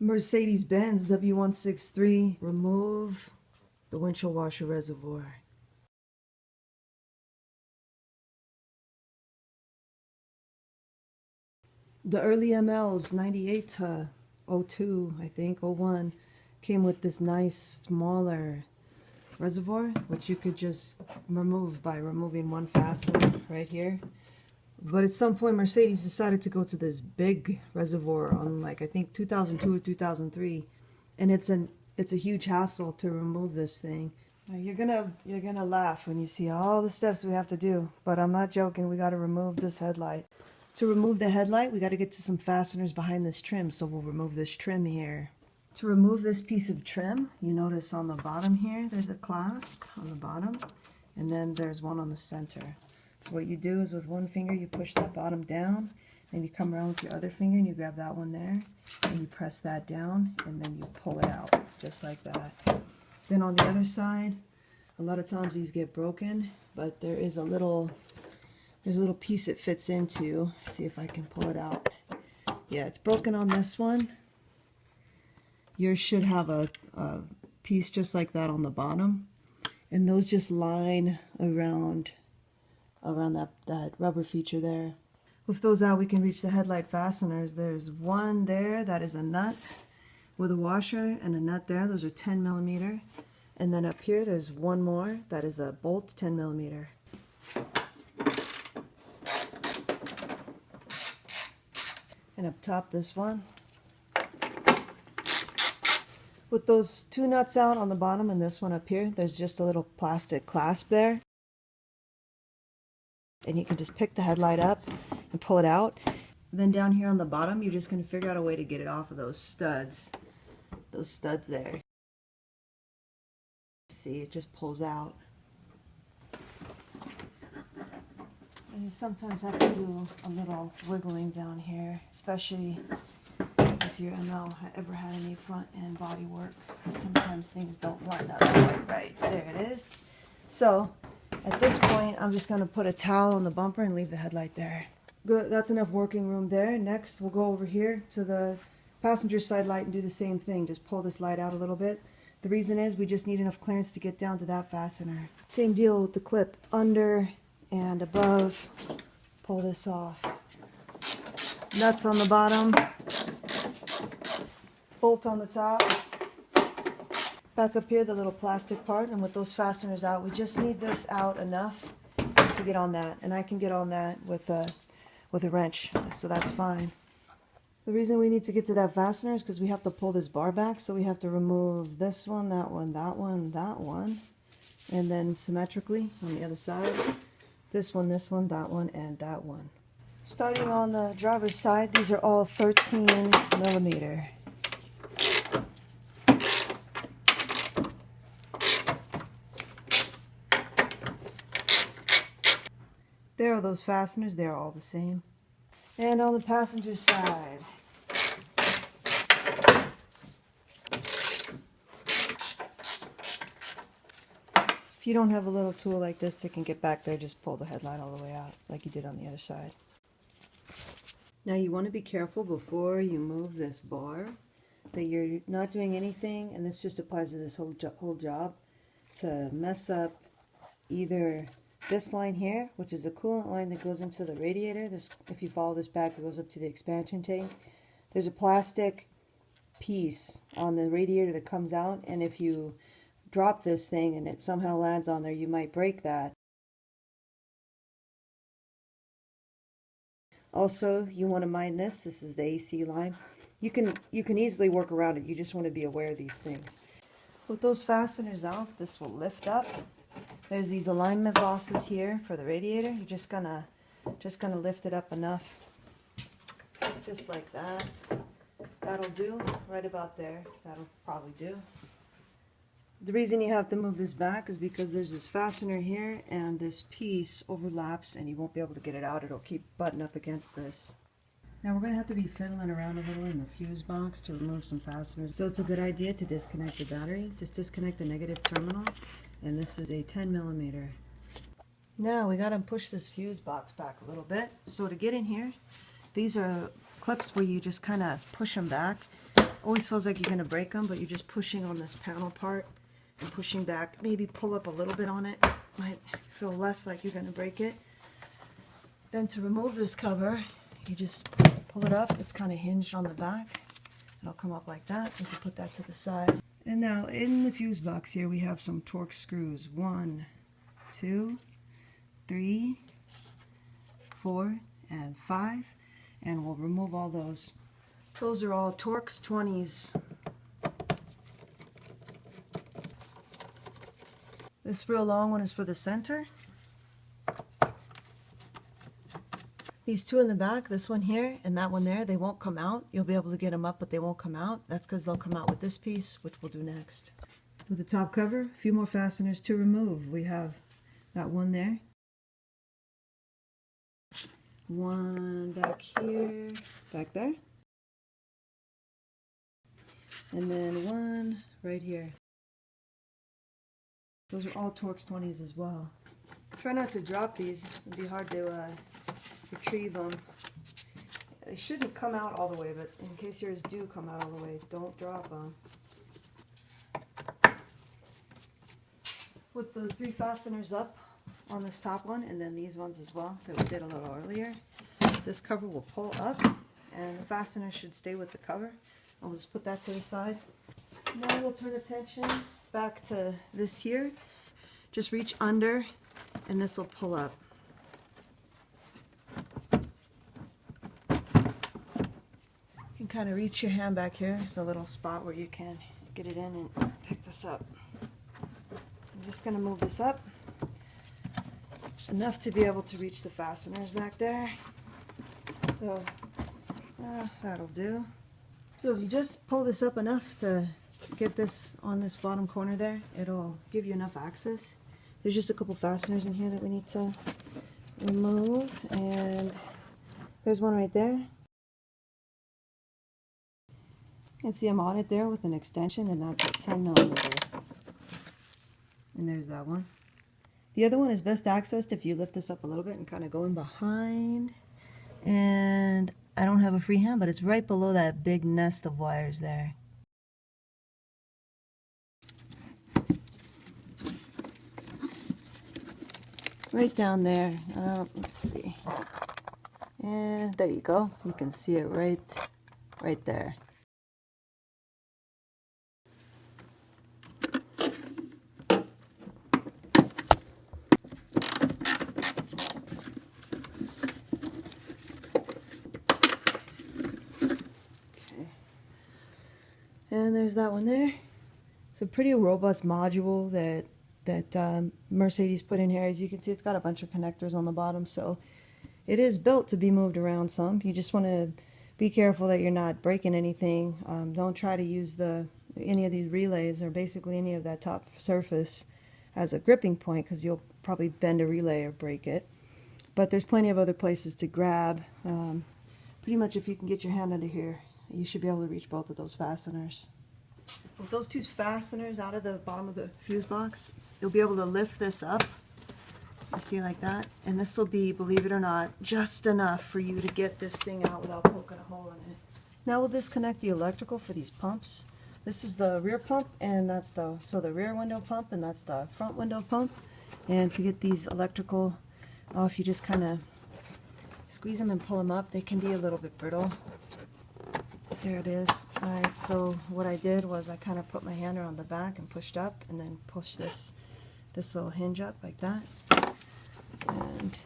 Mercedes-Benz W163, remove the windshield washer reservoir. The early MLs, 98 to 02, I think, 01, came with this nice smaller reservoir, which you could just remove by removing one fastener right here. But at some point, Mercedes decided to go to this big reservoir on, like, I think 2002 or 2003, and it's a huge hassle to remove this thing. Now, you're gonna laugh when you see all the steps we have to do, but I'm not joking. We got to remove this headlight. To remove the headlight, we got to get to some fasteners behind this trim, so we'll remove this trim here. To remove this piece of trim, you notice on the bottom here, there's a clasp on the bottom, and then there's one on the center. So what you do is with one finger, you push that bottom down, and you come around with your other finger, and you grab that one there, and you press that down, and then you pull it out, just like that. Then on the other side, a lot of times these get broken, but there's a little piece it fits into. Let's see if I can pull it out. Yeah, it's broken on this one. Yours should have a piece just like that on the bottom, and those just line around that rubber feature there. With those out, we can reach the headlight fasteners. There's one there that is a nut with a washer, and a nut there. Those are 10 millimeter. And then up here, there's one more that is a bolt, 10 millimeter. And up top, this one. With those two nuts out on the bottom and this one up here, there's just a little plastic clasp there. And you can just pick the headlight up and pull it out. Then down here on the bottom, you're just going to figure out a way to get it off of those studs. Those studs there. See, it just pulls out. And you sometimes have to do a little wiggling down here, especially if your ML ever had any front and body work, because sometimes things don't line up quite right. There it is. So at this point, I'm just going to put a towel on the bumper and leave the headlight there. Good, that's enough working room there. Next, we'll go over here to the passenger side light and do the same thing. Just pull this light out a little bit. The reason is we just need enough clearance to get down to that fastener. Same deal with the clip, under and above. Pull this off. Nuts on the bottom. Bolt on the top. Back up here, the little plastic part, and with those fasteners out, we just need this out enough to get on that. And I can get on that with a wrench, so that's fine. The reason we need to get to that fastener is because we have to pull this bar back, so we have to remove this one, that one, that one, that one, and then symmetrically on the other side, this one, that one, and that one. Starting on the driver's side, these are all 13 millimeter. There are those fasteners, they're all the same. And on the passenger side, if you don't have a little tool like this that can get back there, just pull the headlight all the way out like you did on the other side. Now you want to be careful before you move this bar that you're not doing anything, and this just applies to this whole job, to mess up either this line here, which is a coolant line that goes into the radiator. This, if you follow this back, it goes up to the expansion tank. There's a plastic piece on the radiator that comes out, and if you drop this thing and it somehow lands on there, you might break that. Also, you want to mind this. This is the AC line. You can easily work around it. You just want to be aware of these things. With those fasteners out, this will lift up. There's these alignment bosses here for the radiator. You're just gonna lift it up enough, just like that. That'll do, right about there. That'll probably do. The reason you have to move this back is because there's this fastener here, and this piece overlaps, and you won't be able to get it out. It'll keep butting up against this. Now we're going to have to be fiddling around a little in the fuse box to remove some fasteners. So it's a good idea to disconnect the battery. Just disconnect the negative terminal. And this is a 10 millimeter. Now we got to push this fuse box back a little bit. So to get in here, these are clips where you just kind of push them back. Always feels like you're going to break them, but you're just pushing on this panel part and pushing back. Maybe pull up a little bit on it. Might feel less like you're going to break it. Then to remove this cover, you just pull it up. It's kind of hinged on the back. It'll come up like that. You can put that to the side. And now in the fuse box here, we have some Torx screws. 1, 2, 3, 4, and 5. And we'll remove all those. Those are all Torx 20s. This real long one is for the center. These two in the back, this one here and that one there, they won't come out. You'll be able to get them up, but they won't come out. That's because they'll come out with this piece, which we'll do next. With the top cover, a few more fasteners to remove. We have that one there. One back here, back there. And then one right here. Those are all Torx 20s as well. Try not to drop these. It'd be hard to retrieve them. They shouldn't come out all the way, but in case yours do come out all the way, don't drop them. With the 3 fasteners up on this top one, and then these ones as well that we did a little earlier, this cover will pull up and the fastener should stay with the cover. I'll just put that to the side. Now we'll turn attention back to this here. Just reach under and this will pull up. You can kind of reach your hand back here. There's a little spot where you can get it in and pick this up. I'm just going to move this up enough to be able to reach the fasteners back there. So that'll do. So if you just pull this up enough to get this on this bottom corner there, it'll give you enough access. There's just a couple fasteners in here that we need to remove, and there's one right there. You can see I'm on it there with an extension, and that's a 10 millimeter. And there's that one. The other one is best accessed if you lift this up a little bit and kind of go in behind. And I don't have a free hand, but it's right below that big nest of wires there. Right down there. Let's see. And there you go. You can see it right there. And there's that one there. It's a pretty robust module that Mercedes put in here. As you can see, it's got a bunch of connectors on the bottom, so it is built to be moved around some. You just want to be careful that you're not breaking anything. Don't try to use any of these relays or basically any of that top surface as a gripping point, because you'll probably bend a relay or break it. But there's plenty of other places to grab. Pretty much if you can get your hand under here, you should be able to reach both of those fasteners. With those two fasteners out of the bottom of the fuse box, you'll be able to lift this up, you see, like that, and this will be, believe it or not, just enough for you to get this thing out without poking a hole in it. Now we'll disconnect the electrical for these pumps. This is the rear pump, and that's the rear window pump, and that's the front window pump. And to get these electrical off, you just kind of squeeze them and pull them up. They can be a little bit brittle. There it is. Alright, so what I did was I kind of put my hand around the back and pushed up, and then pushed this little hinge up like that. And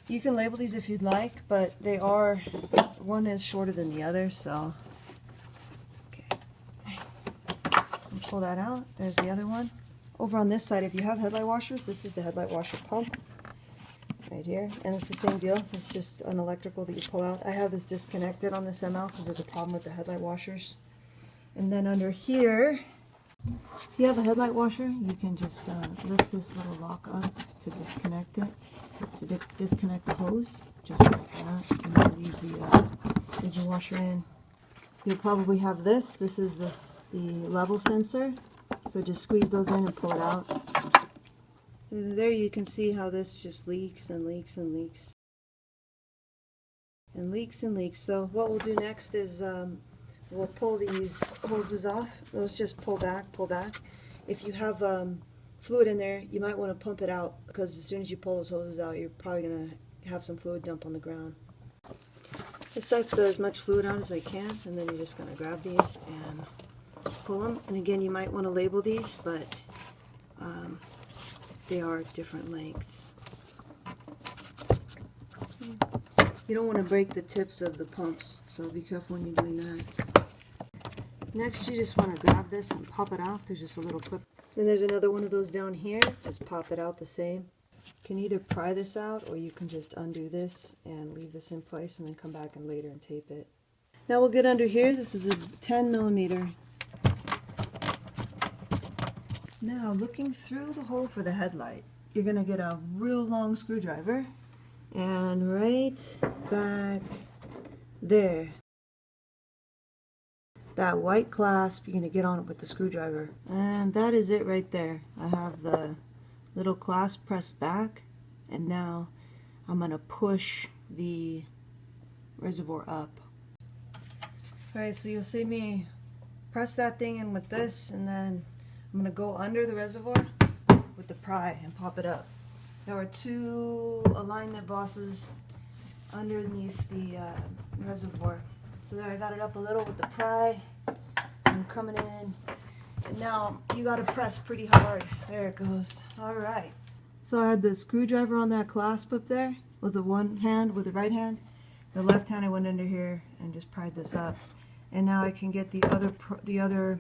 you can label these if you'd like, but they are, one is shorter than the other, so okay. And pull that out. There's the other one. Over on this side, if you have headlight washers, this is the headlight washer pump right here, and it's the same deal. It's just an electrical that you pull out. I have this disconnected on this ML because there's a problem with the headlight washers. And then under here, if you have a headlight washer, you can just lift this little lock up to disconnect it, to disconnect the hose, just like that, and then leave the engine washer in. You'll probably have this. This is the level sensor, so just squeeze those in and pull it out. And there you can see how this just leaks and leaks and leaks. And leaks and leaks. So what we'll do next is we'll pull these hoses off. Those just pull back, pull back. If you have fluid in there, you might want to pump it out, because as soon as you pull those hoses out, you're probably going to have some fluid dump on the ground. I suck as much fluid on as I can, and then you're just going to grab these and pull them. And again, you might want to label these, but they are different lengths. You don't want to break the tips of the pumps, so be careful when you're doing that. Next, you just want to grab this and pop it out. There's just a little clip. Then there's another one of those down here. Just pop it out the same. You can either pry this out, or you can just undo this and leave this in place and then come back and later and tape it. Now we'll get under here. This is a 10 millimeter. Now, looking through the hole for the headlight, you're going to get a real long screwdriver, and right back there, that white clasp, you're going to get on it with the screwdriver. And that is it right there. I have the little clasp pressed back, and now I'm going to push the reservoir up. Alright, so you'll see me press that thing in with this, and then I'm going to go under the reservoir with the pry and pop it up. There are two alignment bosses underneath the reservoir. So there, I got it up a little with the pry. I'm coming in, and now you got to press pretty hard. There it goes. Alright. So I had the screwdriver on that clasp up there with the one hand, with the right hand. The left hand I went under here and just pried this up. And now I can get the other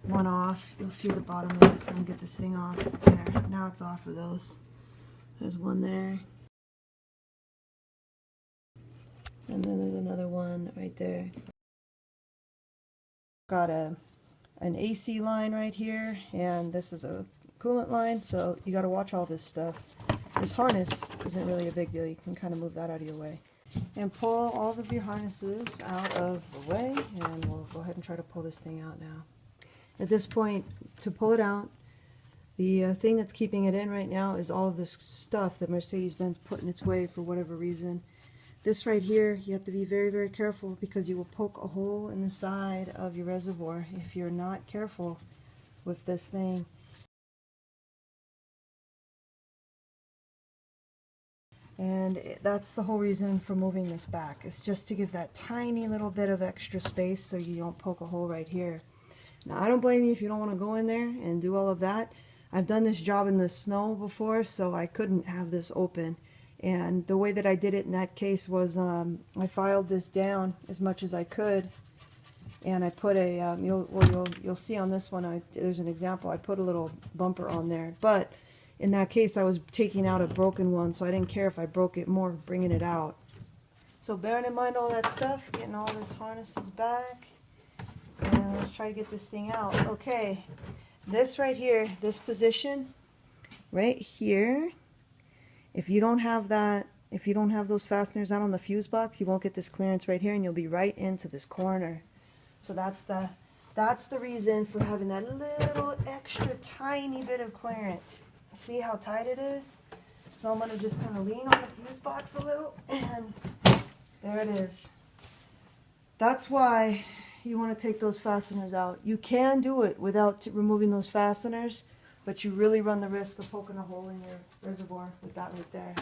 one off. You'll see the bottom of this one. Get this thing off. There. Now it's off of those. There's one there. And then there's another one right there. Got an AC line right here, and this is a coolant line, so you got to watch all this stuff. This harness isn't really a big deal. You can kind of move that out of your way. And pull all of your harnesses out of the way, and we'll go ahead and try to pull this thing out now. At this point, to pull it out, the thing that's keeping it in right now is all of this stuff that Mercedes-Benz put in its way for whatever reason. This right here, you have to be very, very careful, because you will poke a hole in the side of your reservoir if you're not careful with this thing. And that's the whole reason for moving this back. It's just to give that tiny little bit of extra space so you don't poke a hole right here. Now, I don't blame you if you don't want to go in there and do all of that. I've done this job in the snow before, so I couldn't have this open. And the way that I did it in that case was I filed this down as much as I could, and I put a you'll see on this one, there's an example. I put a little bumper on there, but in that case I was taking out a broken one, so I didn't care if I broke it more bringing it out. So bearing in mind all that stuff, getting all this harnesses back, and let's try to get this thing out. Okay, this right here, this position right here. If you don't have that, if you don't have those fasteners out on the fuse box, you won't get this clearance right here, and you'll be right into this corner. So that's the reason for having that little extra tiny bit of clearance. See how tight it is? So I'm going to just kind of lean on the fuse box a little, and there it is. That's why you want to take those fasteners out. You can do it without removing those fasteners, but you really run the risk of poking a hole in your reservoir with that right there.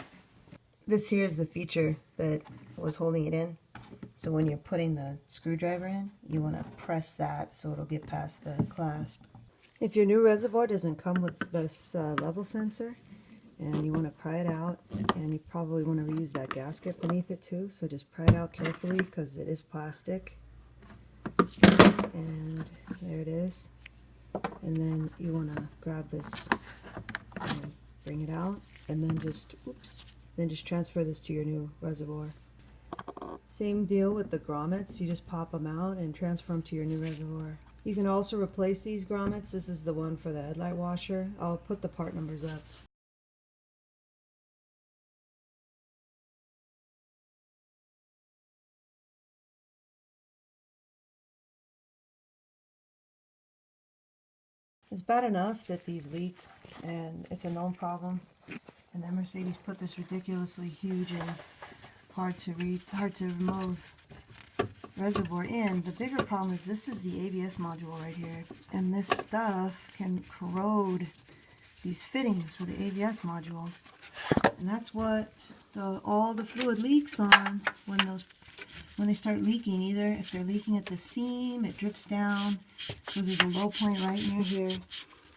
This here is the feature that was holding it in. So when you're putting the screwdriver in, you want to press that so it'll get past the clasp. If your new reservoir doesn't come with this level sensor, and you want to pry it out, and you probably want to reuse that gasket beneath it too, so just pry it out carefully because it is plastic. And there it is. And then you want to grab this and bring it out, and then just transfer this to your new reservoir. Same deal with the grommets. You just pop them out and transfer them to your new reservoir. You can also replace these grommets. This is the one for the headlight washer. I'll put the part numbers up. It's bad enough that these leak, and it's a known problem. And then Mercedes put this ridiculously huge and hard to remove reservoir in. The bigger problem is this is the ABS module right here, and this stuff can corrode these fittings for the ABS module, and that's what all the fluid leaks on when they start leaking. Either if they're leaking at the seam, it drips down because there's a low point right near here,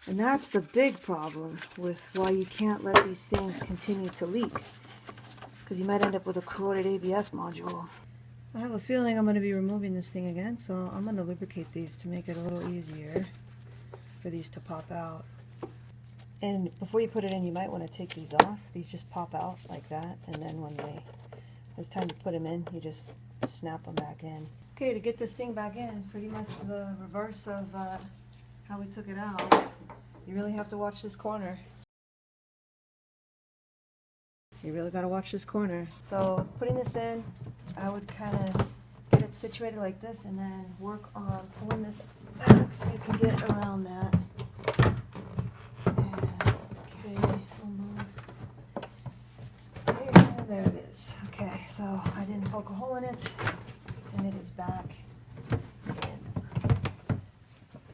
and that's the big problem with why you can't let these things continue to leak, because you might end up with a corroded ABS module. I have a feeling I'm going to be removing this thing again, so I'm going to lubricate these to make it a little easier for these to pop out. And before you put it in, you might want to take these off. These just pop out like that, and then when it's time to put them in, you just snap them back in. Okay, to get this thing back in, pretty much the reverse of how we took it out. You really have to watch this corner. You really got to watch this corner. So putting this in, I would kind of get it situated like this and then work on pulling this back so you can get around that. Okay, almost. And there it is. Okay, so I didn't poke a hole in it, and it is back.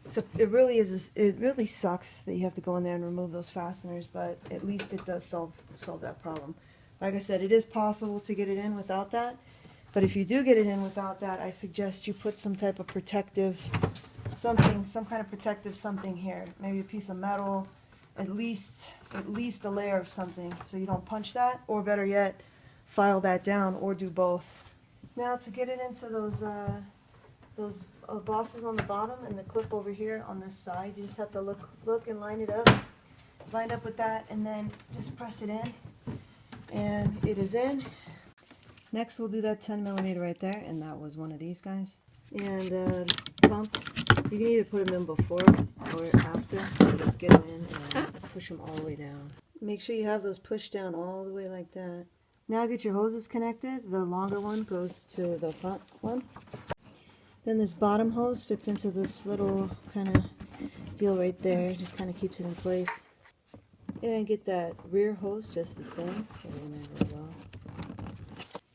So it really sucks that you have to go in there and remove those fasteners, but at least it does solve that problem. Like I said, it is possible to get it in without that, but if you do get it in without that, I suggest you put some type of protective something, some kind of protective something here. Maybe a piece of metal, at least a layer of something, so you don't punch that, or better yet, file that down, or do both. Now to get it into those bosses on the bottom and the clip over here on this side, you just have to look and line it up. It's lined up with that, and then just press it in, and it is in. Next we'll do that 10mm right there, and that was one of these guys. And pumps, you can either put them in before or after. Just get them in and push them all the way down. Make sure you have those pushed down all the way like that. Now get your hoses connected. The longer one goes to the front one. Then this bottom hose fits into this little kind of deal right there. Just kind of keeps it in place. And get that rear hose just the same. Get in there really well.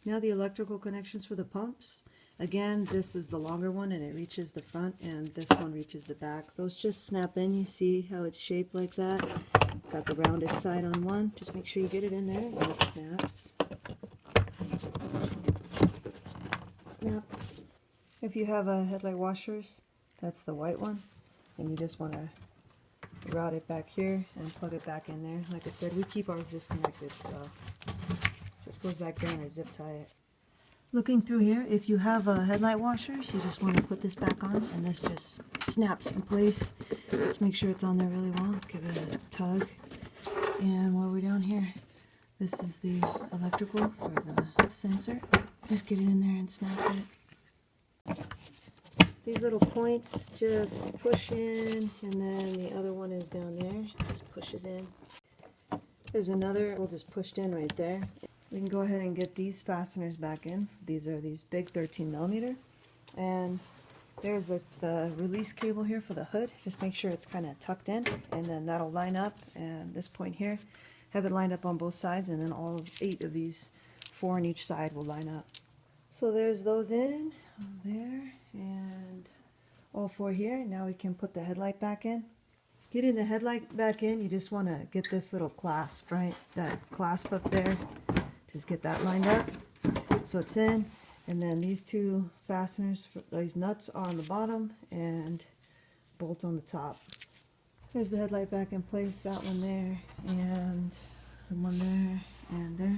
Now the electrical connections for the pumps. Again, this is the longer one and it reaches the front, and this one reaches the back. Those just snap in. You see how it's shaped like that? Got the rounded side on one. Just make sure you get it in there and it snaps. Snap. If you have a Headlight Washers, that's the white one, and you just want to route it back here and plug it back in there. Like I said, we keep ours disconnected, so just goes back there and I zip tie it. Looking through here, if you have a Headlight Washers, you just want to put this back on, and this just snaps in place. Just make sure it's on there really well. Give it a tug. And while we're down here, this is the electrical for the sensor. Just get it in there and snap it. These little points just push in, and then the other one is down there. Just pushes in. There's another, we'll just pushed in right there. We can go ahead and get these fasteners back in. These are these big 13mm. And there's the release cable here for the hood. Just make sure it's kind of tucked in, and then that'll line up. And this point here, have it lined up on both sides, and then all 8 of these, 4 on each side, will line up. So there's those in, there, and all 4 here. Now we can put the headlight back in. Getting the headlight back in, you just want to get this little clasp, right? That clasp up there. Just get that lined up so it's in, and then these 2 fasteners, these nuts are on the bottom and bolt on the top. There's the headlight back in place, that one there, and the one there, and there.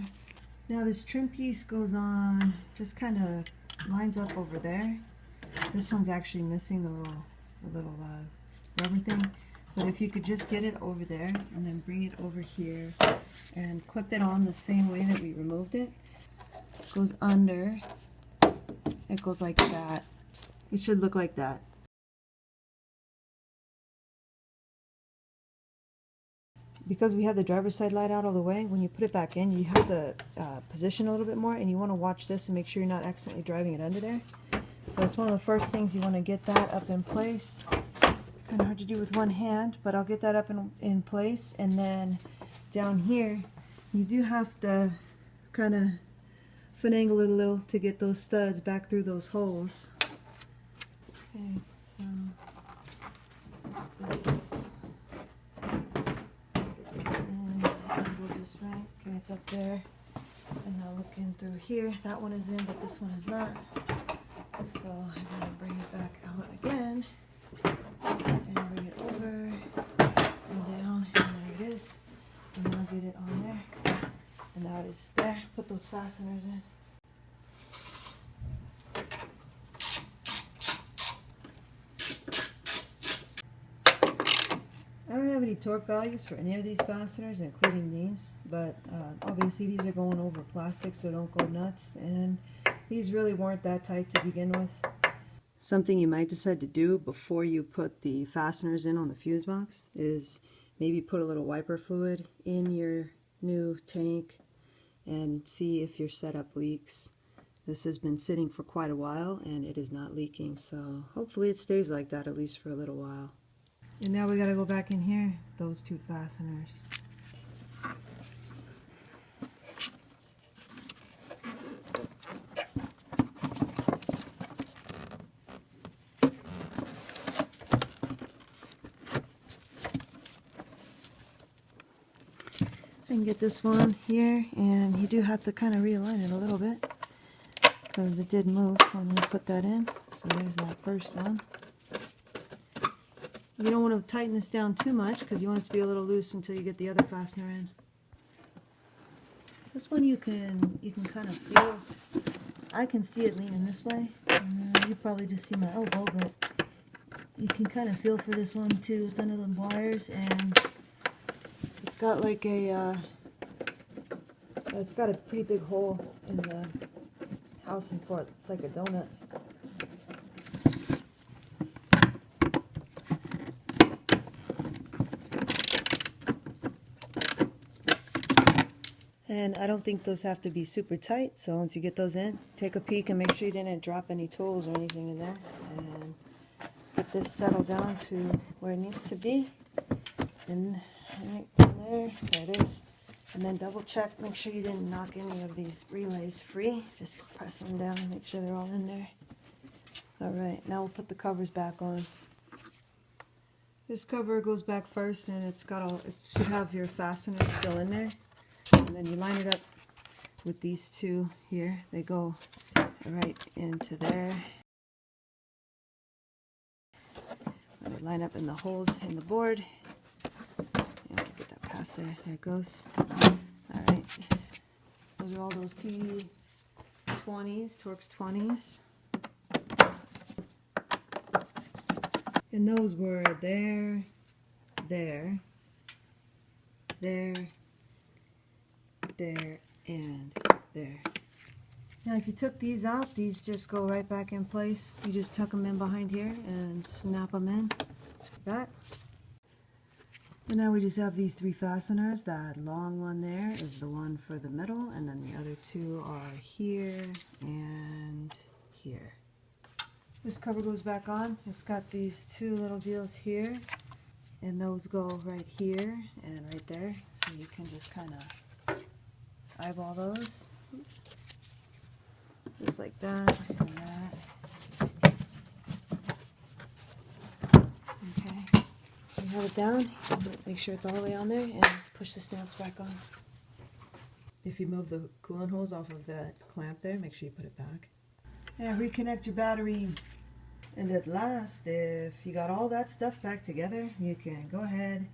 Now this trim piece goes on, just kind of lines up over there. This one's actually missing the little rubber thing. But if you could just get it over there and then bring it over here and clip it on the same way that we removed it. It goes under. It goes like that. It should look like that. Because we have the driver's side light out all the way, when you put it back in, you have to position a little bit more, and you want to watch this and make sure you're not accidentally driving it under there. So it's one of the first things, you want to get that up in place. Kind of hard to do with one hand, but I'll get that up in place. And then down here, you do have to kind of finagle it a little to get those studs back through those holes. Okay, so this, get this in, angle just right. Okay, it's up there. And now looking through here, that one is in, but this one is not. So I'm going to bring it back out again and bring it over and down, and there it is. And now get it on there. And now it is there. Put those fasteners in. I don't have any torque values for any of these fasteners, including these, but obviously these are going over plastic, so don't go nuts. And these really weren't that tight to begin with. Something you might decide to do before you put the fasteners in on the fuse box is maybe put a little wiper fluid in your new tank and see if your setup leaks. This has been sitting for quite a while and it is not leaking, so hopefully it stays like that at least for a little while. And now we got to go back in here, those two fasteners. I can get this one here, and you do have to kind of realign it a little bit because it did move when you put that in. So there's that first one. You don't want to tighten this down too much because you want it to be a little loose until you get the other fastener in. This one you can kind of feel. I can see it leaning this way. You probably just see my elbow, but you can kind of feel for this one too. It's under the wires, and it's got like a it's got a pretty big hole in the housing for it. It's like a donut. And I don't think those have to be super tight, so once you get those in, take a peek and make sure you didn't drop any tools or anything in there. And get this settled down to where it needs to be. And right in there it is. And then double check, make sure you didn't knock any of these relays free. Just press them down and make sure they're all in there. Alright, now we'll put the covers back on. This cover goes back first, and it should have your fasteners still in there. And then you line it up with these two here. They go right into there. And they line up in the holes in the board. Yeah, get that past there. There it goes. Alright. Those are all those T20s, Torx 20s. And those were there, there, and there. Now if you took these out, these just go right back in place. You just tuck them in behind here and snap them in like that. And now we just have these three fasteners. That long one there is the one for the middle, and then the other two are here and here. This cover goes back on. It's got these two little deals here, and those go right here and right there, so you can just kind of eyeball those. Oops. Just like that and that. Okay. You have it down, make sure it's all the way on there, and push the stamps back on. If you move the coolant hose off of that clamp there, make sure you put it back. And reconnect your battery. And at last, if you got all that stuff back together, you can go ahead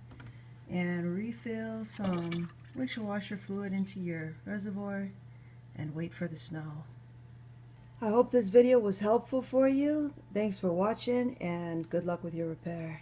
and refill some windshield washer fluid into your reservoir and wait for the snow. I hope this video was helpful for you. Thanks for watching, and good luck with your repair.